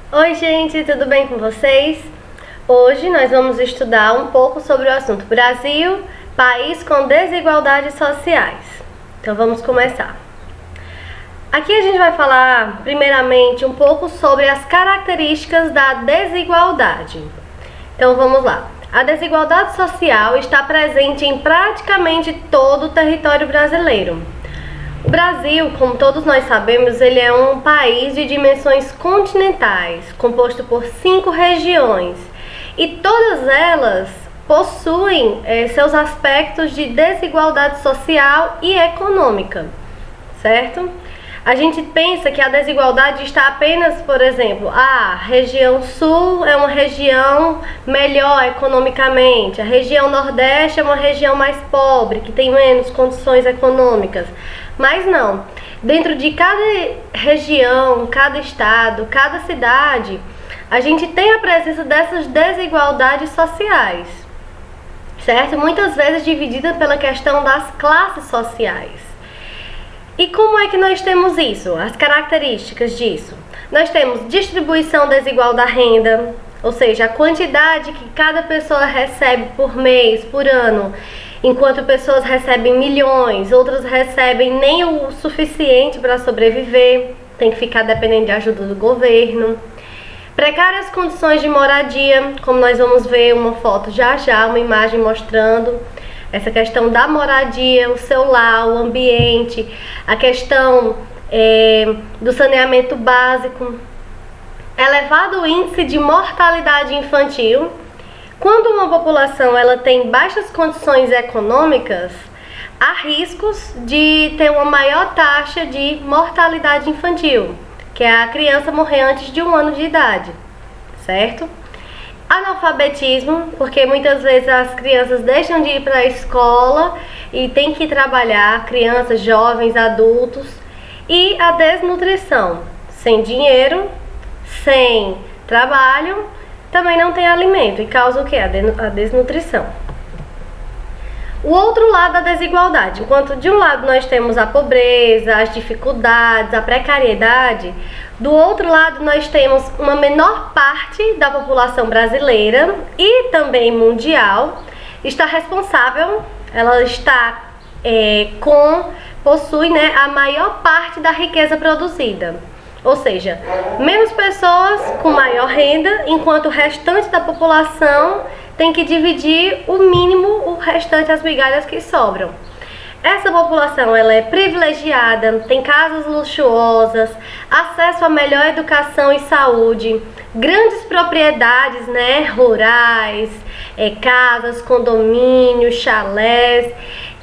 Oi gente, tudo bem com vocês? Hoje nós vamos estudar um pouco sobre o assunto Brasil, país com desigualdades sociais. Então vamos começar. Aqui a gente vai falar primeiramente um pouco sobre as características da desigualdade. Então vamos lá. A desigualdade social está presente em praticamente todo o território brasileiro. O Brasil, como todos nós sabemos, ele é um país de dimensões continentais, composto por 5 regiões, e todas elas possuem seus aspectos de desigualdade social e econômica, certo? A gente pensa que a desigualdade está apenas, por exemplo, a região sul é uma região melhor economicamente, a região nordeste é uma região mais pobre, que tem menos condições econômicas. Mas não, dentro de cada região, cada estado, cada cidade, a gente tem a presença dessas desigualdades sociais, certo? Muitas vezes dividida pela questão das classes sociais. E como é que nós temos isso? As características disso. Nós temos distribuição desigual da renda, ou seja, a quantidade que cada pessoa recebe por mês, por ano. Enquanto pessoas recebem milhões, outras recebem nem o suficiente para sobreviver, tem que ficar dependendo de ajuda do governo. Precárias condições de moradia, como nós vamos ver uma foto já, uma imagem mostrando essa questão da moradia, o seu lar, o ambiente, a questão do saneamento básico. Elevado índice de mortalidade infantil. Quando uma população ela tem baixas condições econômicas, há riscos de ter uma maior taxa de mortalidade infantil, que é a criança morrer antes de 1 ano de idade, certo? Analfabetismo, porque muitas vezes as crianças deixam de ir para a escola e tem que trabalhar, crianças, jovens, adultos. E a desnutrição, sem dinheiro, sem trabalho, também não tem alimento e causa o que? A desnutrição. O outro lado da desigualdade, enquanto de um lado nós temos a pobreza, as dificuldades, a precariedade, do outro lado nós temos uma menor parte da população brasileira e também mundial está responsável, ela está possui a maior parte da riqueza produzida. Ou seja, menos pessoas com maior renda, enquanto o restante da população tem que dividir o mínimo, o restante, as migalhas que sobram. Essa população ela é privilegiada, tem casas luxuosas, acesso a melhor educação e saúde, grandes propriedades rurais, casas, condomínios, chalés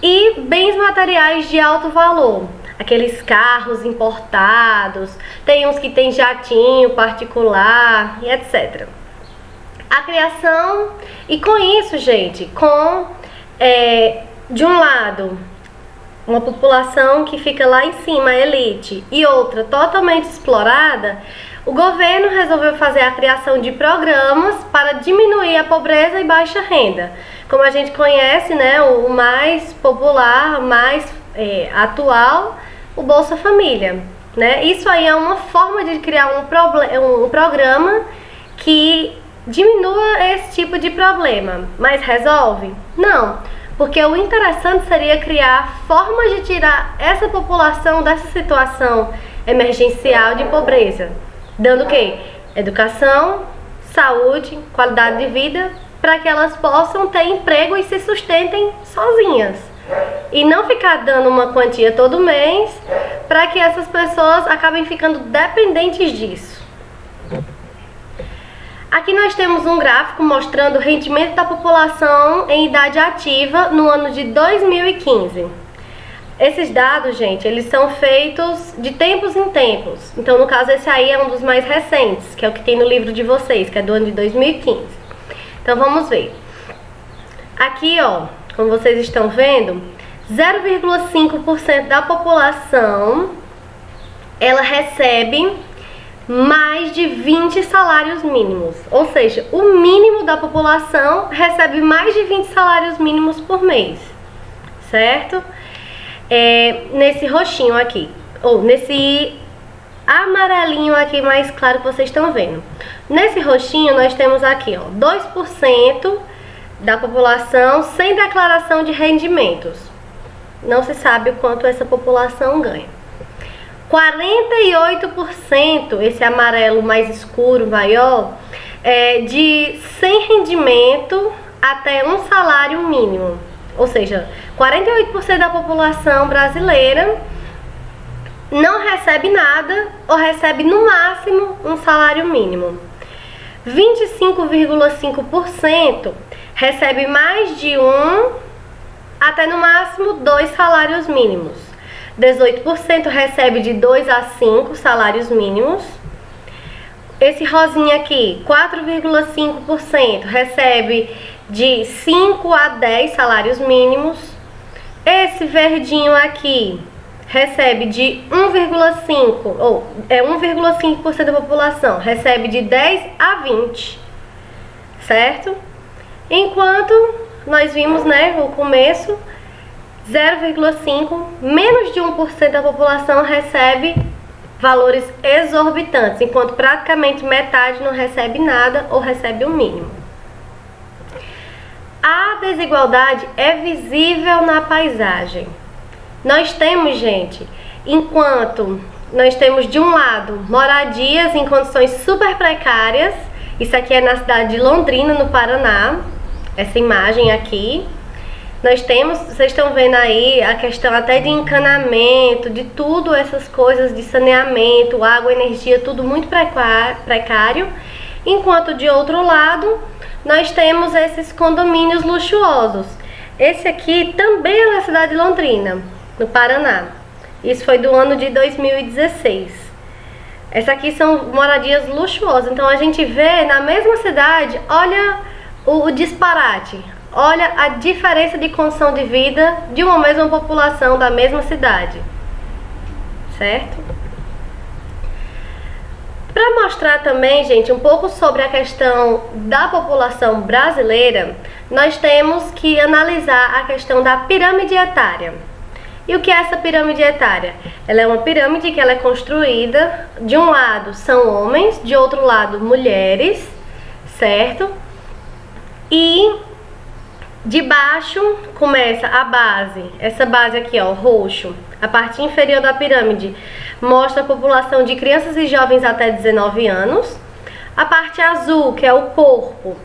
e bens materiais de alto valor. Aqueles carros importados, tem uns que tem jatinho particular e etc. A criação, e com isso, gente, de um lado, uma população que fica lá em cima, a elite, e outra totalmente explorada, o governo resolveu fazer a criação de programas para diminuir a pobreza e baixa renda. Como a gente conhece, o mais popular, mais atual, o Bolsa Família, Isso aí é uma forma de criar um programa que diminua esse tipo de problema, mas resolve? Não, porque o interessante seria criar formas de tirar essa população dessa situação emergencial de pobreza, dando o quê? Educação, saúde, qualidade de vida, para que elas possam ter emprego e se sustentem sozinhas. E não ficar dando uma quantia todo mês para que essas pessoas acabem ficando dependentes disso. Aqui nós temos um gráfico mostrando o rendimento da população em idade ativa no ano de 2015. Esses dados, gente, eles são feitos de tempos em tempos. Então, no caso, esse aí é um dos mais recentes, que é o que tem no livro de vocês, que é do ano de 2015. Então, vamos ver. Aqui, como vocês estão vendo, 0,5% da população ela recebe mais de 20 salários mínimos. Ou seja, o mínimo da população recebe mais de 20 salários mínimos por mês, certo? Nesse roxinho aqui, ou nesse amarelinho aqui mais claro que vocês estão vendo. Nesse roxinho nós temos aqui, ó, 2% da população sem declaração de rendimentos. Não se sabe o quanto essa população ganha. 48%, esse amarelo mais escuro, maior, de sem rendimento até um salário mínimo. Ou seja, 48% da população brasileira não recebe nada ou recebe no máximo um salário mínimo. 25,5% recebe mais de um até no máximo 2 salários mínimos. 18% recebe de 2 a 5 salários mínimos. Esse rosinha aqui, 4,5% recebe de 5 a 10 salários mínimos. Esse verdinho aqui recebe de 1,5% da população recebe de 10 a 20, certo? Enquanto nós vimos, né, no começo, 0,5, menos de 1% da população recebe valores exorbitantes, enquanto praticamente metade não recebe nada ou recebe o mínimo. A desigualdade é visível na paisagem. Nós temos, gente, enquanto nós temos de um lado moradias em condições super precárias, isso aqui é na cidade de Londrina, no Paraná, essa imagem aqui. Nós temos, vocês estão vendo aí a questão até de encanamento, de tudo essas coisas de saneamento, água, energia, tudo muito precário. Enquanto de outro lado, nós temos esses condomínios luxuosos. Esse aqui também é na cidade de Londrina, no Paraná. Isso foi do ano de 2016. Essa aqui são moradias luxuosas. Então a gente vê na mesma cidade, olha o disparate. Olha a diferença de condição de vida de uma mesma população da mesma cidade, certo? Para mostrar também, gente, um pouco sobre a questão da população brasileira, nós temos que analisar a questão da pirâmide etária. E o que é essa pirâmide etária? Ela é uma pirâmide que ela é construída, de um lado são homens, de outro lado mulheres, certo? E de baixo começa a base, essa base aqui, ó, roxo, a parte inferior da pirâmide mostra a população de crianças e jovens até 19 anos. A parte azul, que é o corpo,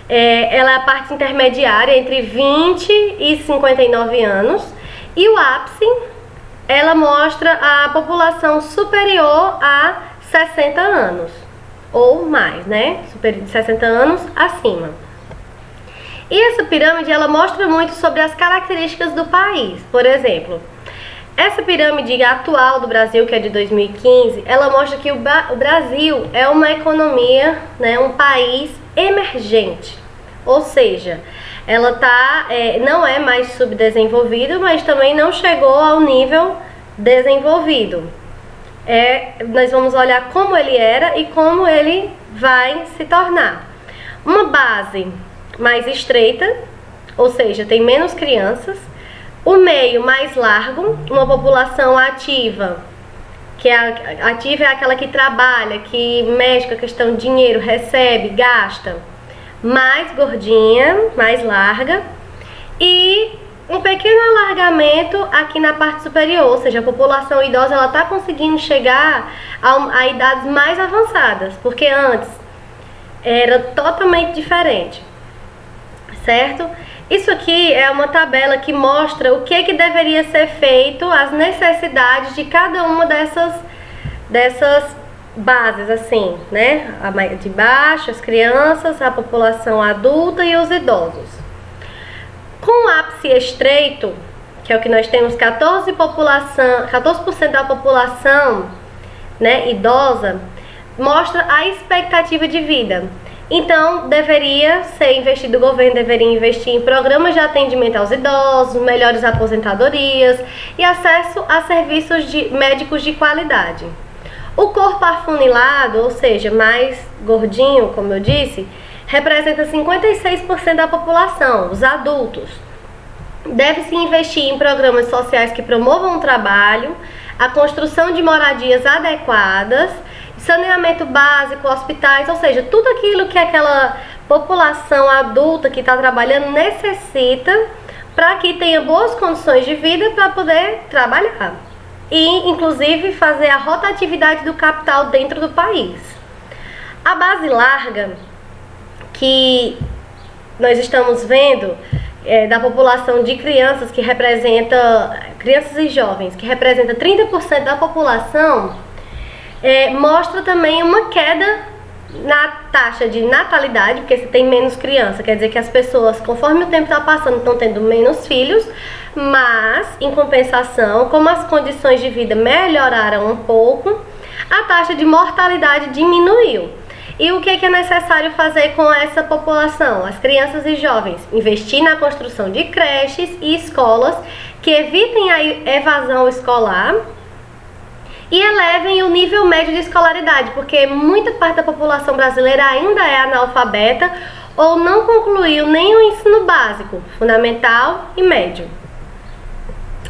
ela é a parte intermediária entre 20 e 59 anos. E o ápice, ela mostra a população superior a 60 anos, ou mais, né? De 60 anos acima. E essa pirâmide, ela mostra muito sobre as características do país. Por exemplo, essa pirâmide atual do Brasil, que é de 2015, ela mostra que o Brasil é uma economia, né, um país emergente. Ou seja, ela não é mais subdesenvolvido, mas também não chegou ao nível desenvolvido. Nós vamos olhar como ele era e como ele vai se tornar. Uma base mais estreita, ou seja, tem menos crianças. O meio mais largo, uma população ativa, que ativa é aquela que trabalha, que mexe com a questão de dinheiro, recebe, gasta. Mais gordinha, mais larga. E um pequeno alargamento aqui na parte superior, ou seja, a população idosa ela está conseguindo chegar a idades mais avançadas, porque antes era totalmente diferente. Certo? Isso aqui é uma tabela que mostra o que deveria ser feito, as necessidades de cada uma dessas bases, assim, né? De baixo, as crianças, a população adulta e os idosos. Com o ápice estreito, que é o que nós temos, 14% da população, né, idosa, mostra a expectativa de vida. Então, deveria ser investido, o governo deveria investir em programas de atendimento aos idosos, melhores aposentadorias e acesso a serviços médicos de qualidade. O corpo afunilado, ou seja, mais gordinho, como eu disse, representa 56% da população, os adultos. Deve-se investir em programas sociais que promovam o trabalho, a construção de moradias adequadas, saneamento básico, hospitais, ou seja, tudo aquilo que aquela população adulta que está trabalhando necessita para que tenha boas condições de vida para poder trabalhar. E, inclusive, fazer a rotatividade do capital dentro do país. A base larga que nós estamos vendo da população de crianças, que representa, crianças e jovens, que representa 30% da população, mostra também uma queda na taxa de natalidade, porque você tem menos criança, quer dizer que as pessoas, conforme o tempo está passando, estão tendo menos filhos, mas, em compensação, como as condições de vida melhoraram um pouco, a taxa de mortalidade diminuiu. E o que é necessário fazer com essa população, as crianças e jovens? Investir na construção de creches e escolas que evitem a evasão escolar e elevem o nível médio de escolaridade, porque muita parte da população brasileira ainda é analfabeta ou não concluiu nem o ensino básico, fundamental e médio.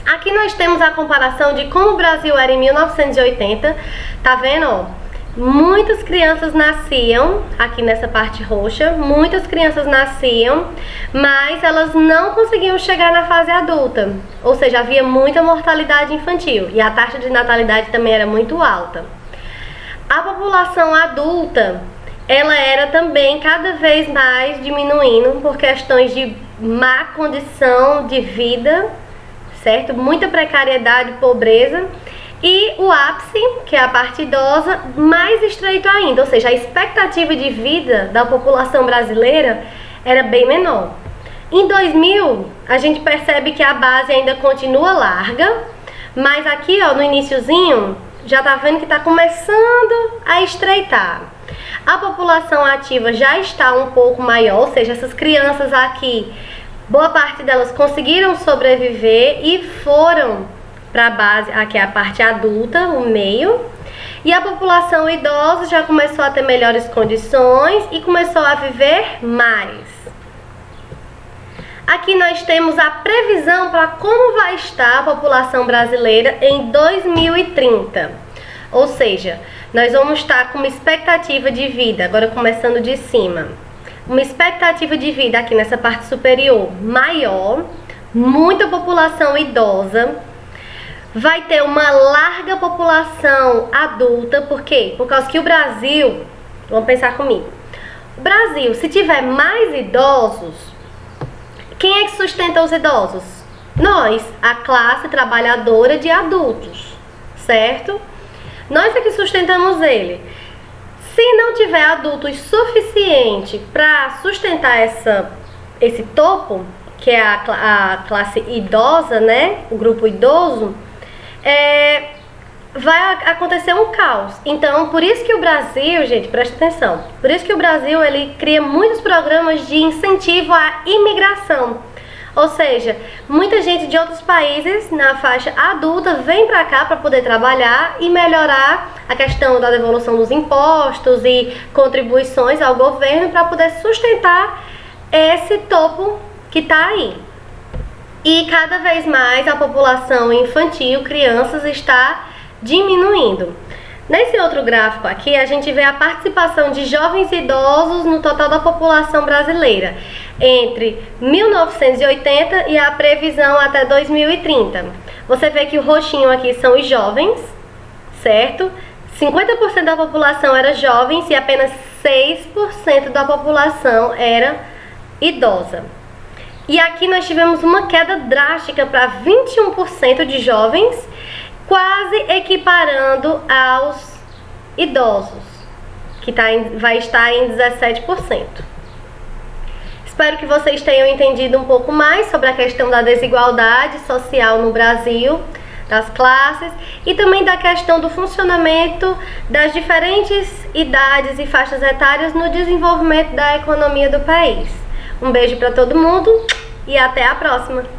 Aqui nós temos a comparação de como o Brasil era em 1980, tá vendo, ó? Muitas crianças nasciam, aqui nessa parte roxa, muitas crianças nasciam, mas elas não conseguiam chegar na fase adulta, ou seja, havia muita mortalidade infantil e a taxa de natalidade também era muito alta. A população adulta, ela era também cada vez mais diminuindo por questões de má condição de vida, certo? Muita precariedade, pobreza. E o ápice, que é a parte idosa, mais estreito ainda, ou seja, a expectativa de vida da população brasileira era bem menor. Em 2000, a gente percebe que a base ainda continua larga, mas aqui, ó, no iniciozinho, já tá vendo que tá começando a estreitar. A população ativa já está um pouco maior, ou seja, essas crianças aqui, boa parte delas conseguiram sobreviver e foram para a base, aqui é a parte adulta, o meio, e a população idosa já começou a ter melhores condições e começou a viver mais. Aqui nós temos a previsão para como vai estar a população brasileira em 2030, ou seja, nós vamos estar com uma expectativa de vida, agora começando de cima, uma expectativa de vida aqui nessa parte superior maior, muita população idosa. Vai ter uma larga população adulta, por quê? Por causa que o Brasil, vamos pensar comigo, o Brasil, se tiver mais idosos, quem é que sustenta os idosos? Nós, a classe trabalhadora de adultos, certo? Nós é que sustentamos ele. Se não tiver adultos suficiente para sustentar esse topo, que é a classe idosa, né? O grupo idoso, vai acontecer um caos. Então, por isso que o Brasil, gente, presta atenção, por isso que o Brasil, ele cria muitos programas de incentivo à imigração. Ou seja, muita gente de outros países na faixa adulta vem para cá para poder trabalhar e melhorar a questão da devolução dos impostos e contribuições ao governo para poder sustentar esse topo que está aí. E cada vez mais a população infantil, crianças, está diminuindo. Nesse outro gráfico aqui, a gente vê a participação de jovens e idosos no total da população brasileira, entre 1980 e a previsão até 2030. Você vê que o roxinho aqui são os jovens, certo? 50% da população era jovens e apenas 6% da população era idosa. E aqui nós tivemos uma queda drástica para 21% de jovens, quase equiparando aos idosos, que vai estar em 17%. Espero que vocês tenham entendido um pouco mais sobre a questão da desigualdade social no Brasil, das classes, e também da questão do funcionamento das diferentes idades e faixas etárias no desenvolvimento da economia do país. Um beijo para todo mundo e até a próxima!